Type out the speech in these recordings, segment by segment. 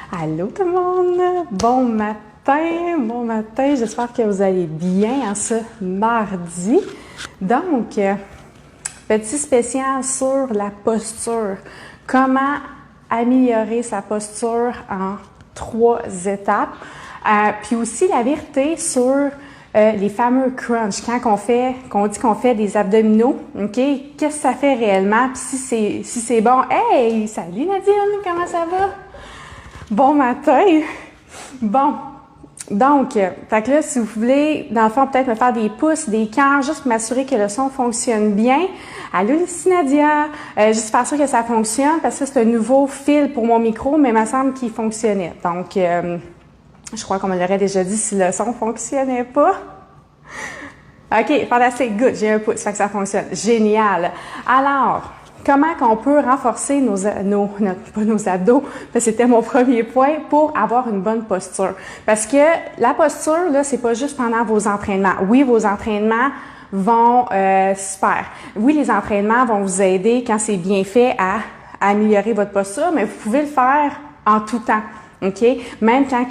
Allô tout le monde! Bon matin, j'espère que vous allez bien en ce mardi. Donc, petit spécial sur la posture. Comment améliorer sa posture en 3 étapes. Puis aussi la vérité sur les fameux crunch, qu'on dit qu'on fait des abdominaux, ok? Qu'est-ce que ça fait réellement? Puis si c'est bon, hey! Salut Nadine, comment ça va? Bon matin! Bon, donc, fait que là, si vous voulez, dans le fond, peut-être me faire des pouces, des cœurs, juste pour m'assurer que le son fonctionne bien. Allô, ici Nadia! Juste faire sûr que ça fonctionne, parce que c'est un nouveau fil pour mon micro, mais il me semble qu'il fonctionnait. Donc, je crois qu'on me l'aurait déjà dit si le son fonctionnait pas. OK, fantastique, good, j'ai un pouce, fait que ça fonctionne. Génial! Alors, comment qu'on peut renforcer pas nos abdos, c'était mon premier point, pour avoir une bonne posture. Parce que la posture, là, c'est pas juste pendant vos entraînements. Oui, vos entraînements vont super. Oui, les entraînements vont vous aider quand c'est bien fait à améliorer votre posture, mais vous pouvez le faire en tout temps. OK? Même quand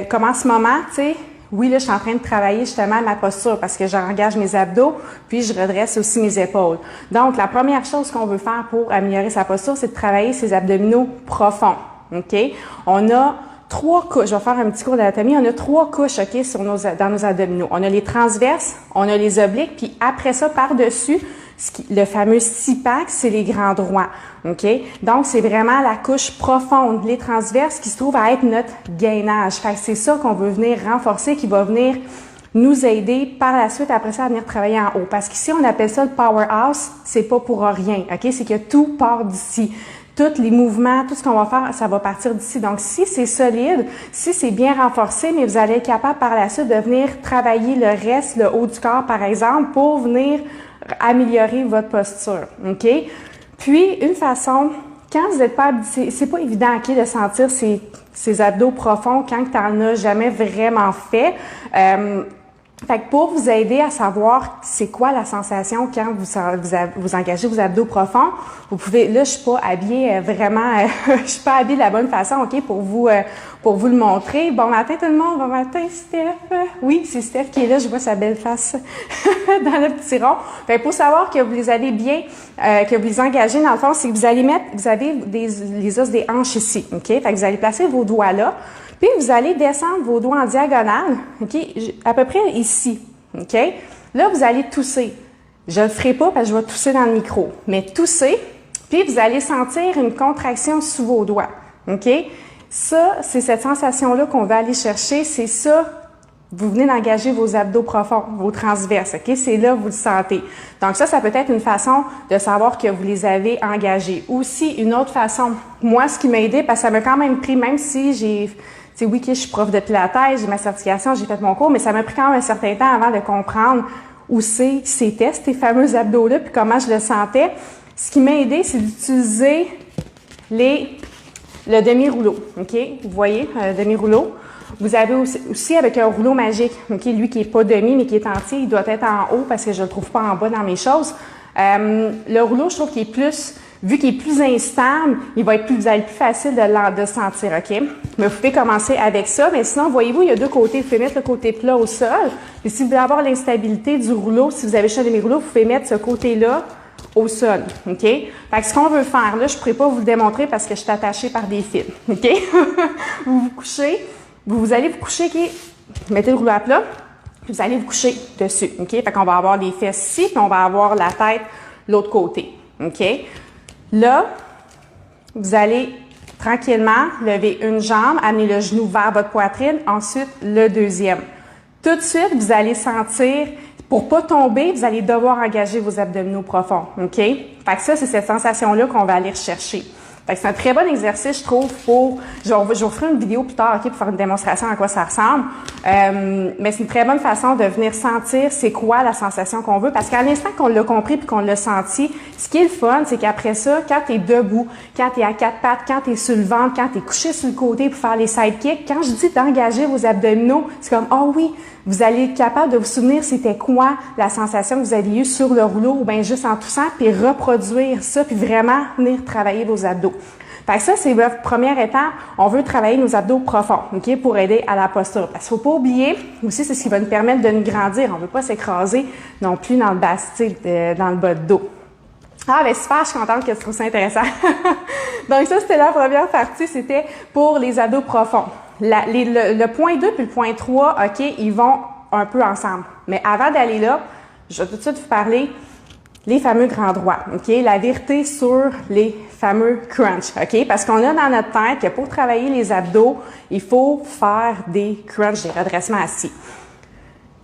comme en ce moment, tu sais, oui, là, je suis en train de travailler justement ma posture parce que j'engage mes abdos, puis je redresse aussi mes épaules. Donc, la première chose qu'on veut faire pour améliorer sa posture, c'est de travailler ses abdominaux profonds. OK? On a 3 couches. Je vais faire un petit cours d'anatomie. On a 3 couches, OK, dans nos abdominaux. On a les transverses, on a les obliques, puis après ça, par-dessus, le fameux six-pack, c'est les grands droits. OK? Donc, c'est vraiment la couche profonde, les transverses, qui se trouve à être notre gainage. Fait que c'est ça qu'on veut venir renforcer, qui va venir nous aider par la suite, après ça, à venir travailler en haut. Parce qu'ici, on appelle ça le powerhouse, c'est pas pour rien. OK? C'est que tout part d'ici. Tous les mouvements, tout ce qu'on va faire, ça va partir d'ici. Donc, si c'est solide, si c'est bien renforcé, mais vous allez être capable par la suite de venir travailler le reste, le haut du corps, par exemple, pour venir améliorer votre posture. OK? Puis, une façon, quand vous n'êtes pas habitué, c'est pas évident, OK, de sentir ces abdos profonds quand tu n'en as jamais vraiment fait. Fait que pour vous aider à savoir c'est quoi la sensation quand vous engagez vos abdos profonds, vous pouvez, là je suis pas habillée vraiment, je suis pas habillée de la bonne façon, OK, pour vous le montrer. Bon matin tout le monde, bon matin Steph. Oui, c'est Steph qui est là, je vois sa belle face dans le petit rond. Fait que pour savoir que vous les allez bien, que vous les engagez dans le fond, c'est que vous avez les os des hanches ici, OK? Fait que vous allez placer vos doigts là. Puis, vous allez descendre vos doigts en diagonale, OK, à peu près ici, OK? Là, vous allez tousser. Je ne le ferai pas parce que je vais tousser dans le micro, mais tousser, puis vous allez sentir une contraction sous vos doigts, OK? Ça, c'est cette sensation-là qu'on va aller chercher, c'est ça. Vous venez d'engager vos abdos profonds, vos transverses, OK? C'est là que vous le sentez. Donc ça peut être une façon de savoir que vous les avez engagés. Aussi, une autre façon, moi, ce qui m'a aidé, parce que ça m'a quand même pris, même si oui, je suis prof de pilates, j'ai ma certification, j'ai fait mon cours, mais ça m'a pris quand même un certain temps avant de comprendre où c'était ces fameux abdos-là, puis comment je le sentais. Ce qui m'a aidé, c'est d'utiliser le demi-rouleau, OK? Vous voyez, le demi-rouleau. Vous avez aussi avec un rouleau magique, OK? Lui qui est pas demi, mais qui est entier, il doit être en haut parce que je le trouve pas en bas dans mes choses. Le rouleau, je trouve qu'il est plus, vu qu'il est plus instable, vous allez être plus facile de sentir, OK? Mais vous pouvez commencer avec ça, mais sinon, voyez-vous, il y a 2 côtés. Vous pouvez mettre le côté plat au sol. Et si vous voulez avoir l'instabilité du rouleau, si vous avez juste un demi-rouleau, vous pouvez mettre ce côté-là au sol, OK? Fait que ce qu'on veut faire, là, je ne pourrais pas vous le démontrer parce que je suis attachée par des fils, OK? Vous vous couchez, vous allez vous coucher, OK? Mettez le rouleau à plat, puis vous allez vous coucher dessus, OK? Fait qu'on va avoir les fesses ici, puis on va avoir la tête l'autre côté, OK? Là, vous allez tranquillement lever une jambe, amener le genou vers votre poitrine, ensuite le deuxième. Tout de suite, vous allez sentir, pour pas tomber, vous allez devoir engager vos abdominaux profonds, OK? Fait que ça, c'est cette sensation-là qu'on va aller rechercher. Fait que c'est un très bon exercice, je trouve, je vous ferai une vidéo plus tard, OK, pour faire une démonstration à quoi ça ressemble. Mais c'est une très bonne façon de venir sentir c'est quoi la sensation qu'on veut. Parce qu'à l'instant qu'on l'a compris puis qu'on l'a senti, ce qui est le fun, c'est qu'après ça, quand tu es debout, quand tu es à 4 pattes, quand tu es sur le ventre, quand tu es couché sur le côté pour faire les sidekicks, quand je dis d'engager vos abdominaux, c'est comme, oh oui, vous allez être capable de vous souvenir c'était quoi la sensation que vous aviez eue sur le rouleau ou bien juste en toussant, puis reproduire ça, puis vraiment venir travailler vos abdos. Fait que ça, c'est la première étape. On veut travailler nos abdos profonds, OK, pour aider à la posture. Parce qu'il ne faut pas oublier, aussi, c'est ce qui va nous permettre de nous grandir. On ne veut pas s'écraser non plus dans le bas, dans le bas de dos. Ah, ben super, je suis contente que tu trouves ça intéressant. Donc ça, c'était la première partie, c'était pour les abdos profonds. Le point 2 puis le point 3, OK, ils vont un peu ensemble. Mais avant d'aller là, je vais tout de suite vous parler les fameux grands droits, OK? La vérité sur les fameux crunch, OK? Parce qu'on a dans notre tête que pour travailler les abdos, il faut faire des crunch, des redressements assis.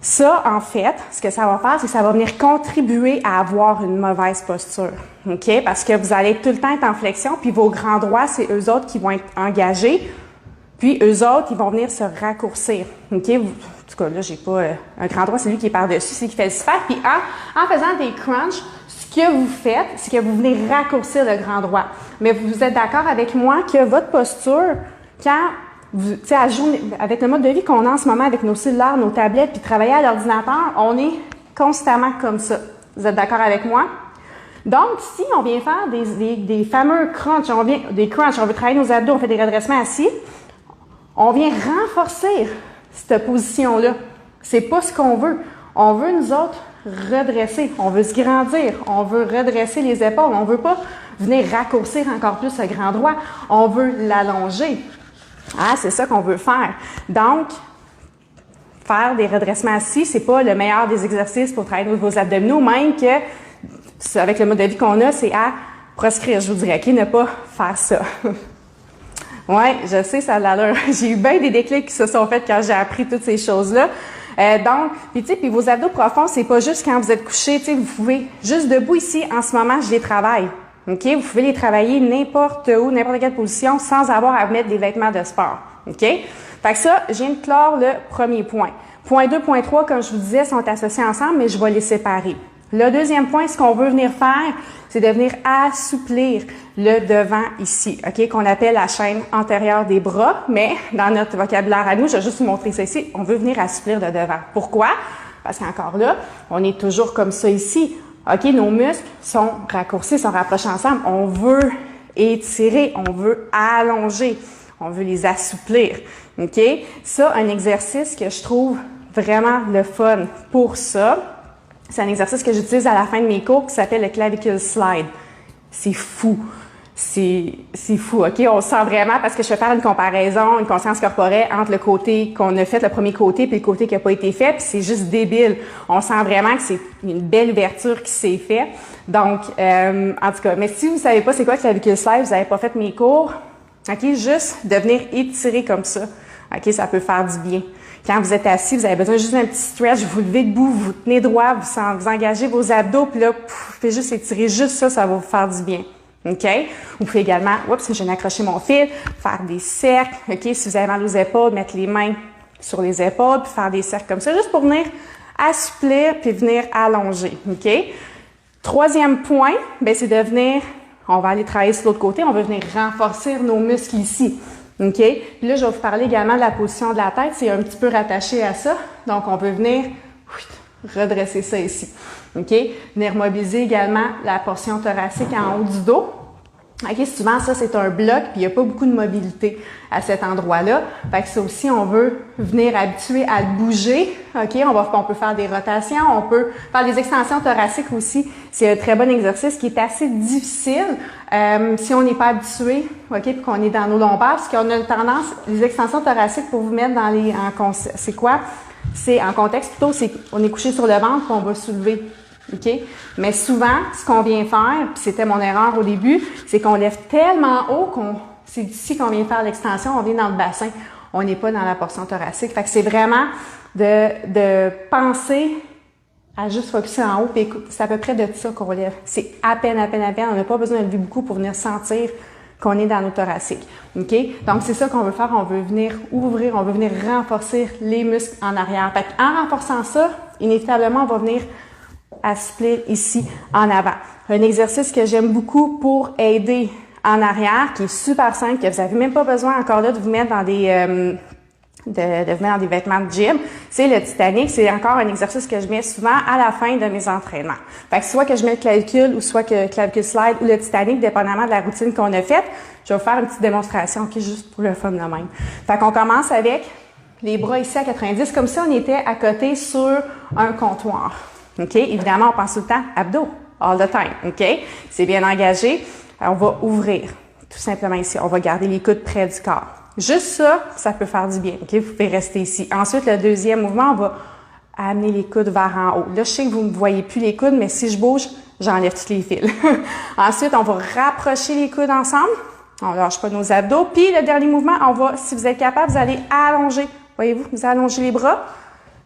Ça, en fait, ce que ça va faire, c'est que ça va venir contribuer à avoir une mauvaise posture, OK? Parce que vous allez tout le temps être en flexion, puis vos grands droits, c'est eux autres qui vont être engagés, puis eux autres, ils vont venir se raccourcir, OK? En tout cas, là, j'ai pas un grand droit, c'est lui qui est par-dessus, c'est lui qui fait le super. Puis en faisant des crunchs, ce que vous faites, c'est que vous venez raccourcir le grand droit. Mais vous êtes d'accord avec moi que votre posture, quand vous, tu sais, avec le mode de vie qu'on a en ce moment, avec nos cellulaires, nos tablettes, puis travailler à l'ordinateur, on est constamment comme ça. Vous êtes d'accord avec moi? Donc, si on vient faire des fameux crunchs, on veut travailler nos abdos, on fait des redressements assis, on vient renforcer cette position-là. C'est pas ce qu'on veut. On veut, nous autres, redresser. On veut se grandir. On veut redresser les épaules. On veut pas venir raccourcir encore plus le grand droit. On veut l'allonger. Ah, c'est ça qu'on veut faire. Donc, faire des redressements assis, c'est pas le meilleur des exercices pour travailler vos abdominaux, même que, avec le mode de vie qu'on a, c'est à proscrire. Je vous dirais, OK, ne pas faire ça. Ouais, je sais, ça a de l'allure. J'ai eu bien des déclics qui se sont faits quand j'ai appris toutes ces choses-là. Donc, puis tu sais, puis vos abdos profonds, c'est pas juste quand vous êtes couché, tu sais, vous pouvez, juste debout ici, en ce moment, je les travaille. OK? Vous pouvez les travailler n'importe où, n'importe quelle position, sans avoir à mettre des vêtements de sport. OK? Fait que ça, je viens de clore le premier point. Point 2, point 3, comme je vous disais, sont associés ensemble, mais je vais les séparer. Le deuxième point, ce qu'on veut venir faire, c'est de venir assouplir le devant ici, OK, qu'on appelle la chaîne antérieure des bras, mais dans notre vocabulaire à nous, je vais juste vous montrer ça ici, on veut venir assouplir le devant. Pourquoi? Parce qu'encore là, on est toujours comme ça ici. OK, nos muscles sont raccourcis, sont rapprochés ensemble. On veut étirer, on veut allonger, on veut les assouplir. OK? Ça, un exercice que je trouve vraiment le fun pour ça, c'est un exercice que j'utilise à la fin de mes cours qui s'appelle le clavicule slide. C'est fou. C'est fou, OK? On sent vraiment, parce que je vais faire une comparaison, une conscience corporelle entre le côté qu'on a fait, le premier côté, puis le côté qui n'a pas été fait, puis c'est juste débile. On sent vraiment que c'est une belle ouverture qui s'est faite. Donc, en tout cas, mais si vous ne savez pas c'est quoi le clavicule slide, vous n'avez pas fait mes cours, OK? Juste de venir étirer comme ça, OK? Ça peut faire du bien. Quand vous êtes assis, vous avez besoin juste d'un petit stretch, vous levez debout, vous tenez droit, vous engagez vos abdos, puis là, vous faites juste étirer juste ça, ça va vous faire du bien. OK? Vous pouvez également, oups, je viens d'accrocher mon fil, faire des cercles, OK? Si vous avez mal aux épaules, mettre les mains sur les épaules, puis faire des cercles comme ça, juste pour venir assouplir, puis venir allonger, OK? Troisième point, ben c'est de venir, on va aller travailler sur l'autre côté, on va venir renforcer nos muscles ici. OK? Puis là, je vais vous parler également de la position de la tête. C'est un petit peu rattaché à ça. Donc, on peut venir redresser ça ici. OK? Venir mobiliser également la portion thoracique en haut du dos. OK? Souvent, ça, c'est un bloc, puis il n'y a pas beaucoup de mobilité à cet endroit-là. Fait que ça aussi, on veut venir habituer à le bouger. OK? On peut faire des rotations, on peut faire des extensions thoraciques aussi. C'est un très bon exercice qui est assez difficile si on n'est pas habitué, OK? Puis qu'on est dans nos lombaires, parce qu'on a tendance, les extensions thoraciques, pour vous mettre dans c'est quoi? C'est en contexte plutôt, c'est on est couché sur le ventre, puis on va soulever. OK? Mais souvent, ce qu'on vient faire, puis c'était mon erreur au début, c'est qu'on lève tellement haut c'est d'ici qu'on vient faire l'extension, on vient dans le bassin. On n'est pas dans la portion thoracique. Fait que c'est vraiment de penser à juste focusser en haut, puis écoute, c'est à peu près de ça qu'on lève. C'est à peine. On n'a pas besoin de lever beaucoup pour venir sentir qu'on est dans nos thoraciques. OK? Donc, c'est ça qu'on veut faire. On veut venir ouvrir, on veut venir renforcer les muscles en arrière. Fait qu'en renforçant ça, inévitablement, on va venir assouplir ici en avant. Un exercice que j'aime beaucoup pour aider en arrière, qui est super simple, que vous n'avez même pas besoin encore là de vous mettre dans de venir dans des vêtements de gym, c'est le Titanic. C'est encore un exercice que je mets souvent à la fin de mes entraînements. Fait que soit que je mets le clavicule ou soit que clavicule slide ou le Titanic, dépendamment de la routine qu'on a faite. Je vais vous faire une petite démonstration, OK, juste pour le fun de même. Fait qu'on commence avec les bras ici à 90, comme si on était à côté sur un comptoir. OK? Évidemment, on pense tout le temps abdos, all the time. OK? C'est bien engagé. Alors, on va ouvrir, tout simplement ici. On va garder les coudes près du corps. Juste ça, ça peut faire du bien. OK? Vous pouvez rester ici. Ensuite, le deuxième mouvement, on va amener les coudes vers en haut. Là, je sais que vous ne voyez plus les coudes, mais si je bouge, j'enlève tous les fils. Ensuite, on va rapprocher les coudes ensemble. On ne lâche pas nos abdos. Puis, le dernier mouvement, on va, si vous êtes capable, vous allez allonger. Voyez-vous, vous allongez les bras.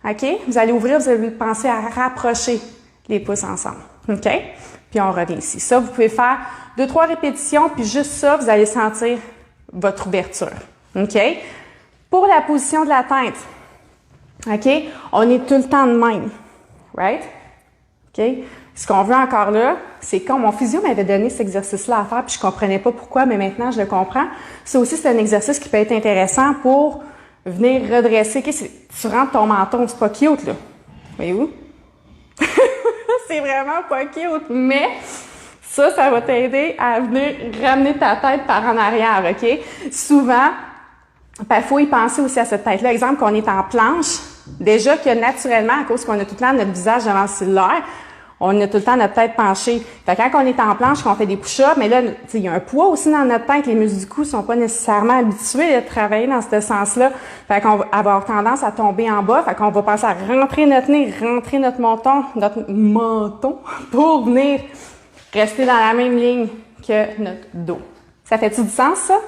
OK? Vous allez ouvrir, vous allez penser à rapprocher les pouces ensemble. OK? Puis, on revient ici. Ça, vous pouvez faire 2-3 répétitions, puis juste ça, vous allez sentir votre ouverture. OK? Pour la position de la tête, OK? On est tout le temps de même. Right? OK? Ce qu'on veut encore là, c'est quand mon physio m'avait donné cet exercice-là à faire, puis je comprenais pas pourquoi, mais maintenant, je le comprends. Ça aussi, c'est un exercice qui peut être intéressant pour venir redresser. OK? Tu rentres ton menton, c'est pas cute, là. Voyez-vous? C'est vraiment pas cute, mais ça va t'aider à venir ramener ta tête par en arrière, OK? Souvent, il faut y penser aussi à cette tête-là. Exemple, qu'on est en planche, déjà que naturellement, à cause qu'on a tout le temps notre visage devant le cellulaire, on a tout le temps notre tête penchée. Fait que quand on est en planche, qu'on fait des push-ups, mais là, il y a un poids aussi dans notre tête. Les muscles du cou sont pas nécessairement habitués à travailler dans ce sens-là. Fait qu'on va avoir tendance à tomber en bas. Fait qu'on va penser à rentrer notre nez, rentrer notre menton pour venir rester dans la même ligne que notre dos. Ça fait-tu du sens, ça?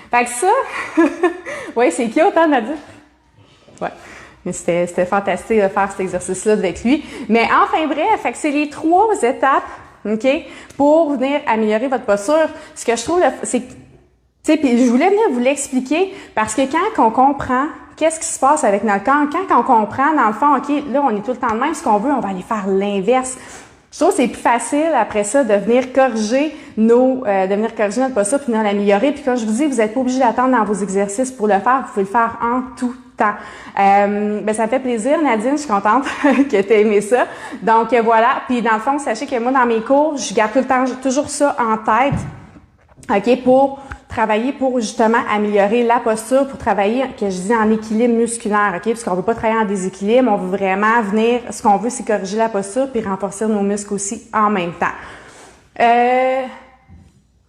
Fait que ça, oui, c'est cute, hein, Nadia? Ouais. Mais c'était fantastique de faire cet exercice-là avec lui. Mais enfin bref, fait que c'est les 3 étapes, OK, pour venir améliorer votre posture. Ce que je trouve, c'est, tu sais, puis je voulais venir vous l'expliquer parce que quand on comprend qu'est-ce qui se passe avec notre corps, quand on comprend, dans le fond, OK, là, on est tout le temps de même, ce qu'on veut, on va aller faire l'inverse. Je trouve que c'est plus facile après ça de venir corriger notre posture puis venir l'améliorer. Puis comme je vous dis, vous n'êtes pas obligé d'attendre dans vos exercices pour le faire. Vous pouvez le faire en tout temps. Ça me fait plaisir, Nadine. Je suis contente que tu aies aimé ça. Donc voilà. Puis dans le fond, sachez que moi, dans mes cours, je garde tout le temps toujours ça en tête. OK, pour travailler, pour justement améliorer la posture, pour travailler, que je dis, en équilibre musculaire, OK? Parce qu'on veut pas travailler en déséquilibre, on veut vraiment venir, ce qu'on veut, c'est corriger la posture puis renforcer nos muscles aussi en même temps.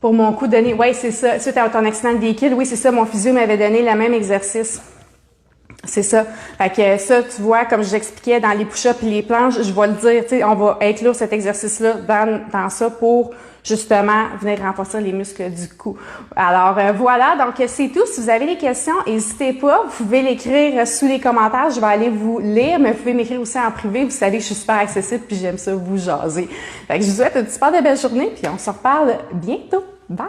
Pour mon coup donné, ouais, c'est ça, suite à ton accident de véhicule, oui, c'est ça, mon physio m'avait donné le même exercice. C'est ça. Fait que ça, tu vois, comme je l'expliquais dans les push-ups et les planches, je vais le dire, tu sais, on va inclure cet exercice-là dans ça pour justement venir renforcer les muscles du cou. Alors voilà, donc c'est tout. Si vous avez des questions, n'hésitez pas. Vous pouvez l'écrire sous les commentaires. Je vais aller vous lire, mais vous pouvez m'écrire aussi en privé. Vous savez que je suis super accessible puis j'aime ça vous jaser. Fait que je vous souhaite une super belle journée puis on se reparle bientôt. Bye!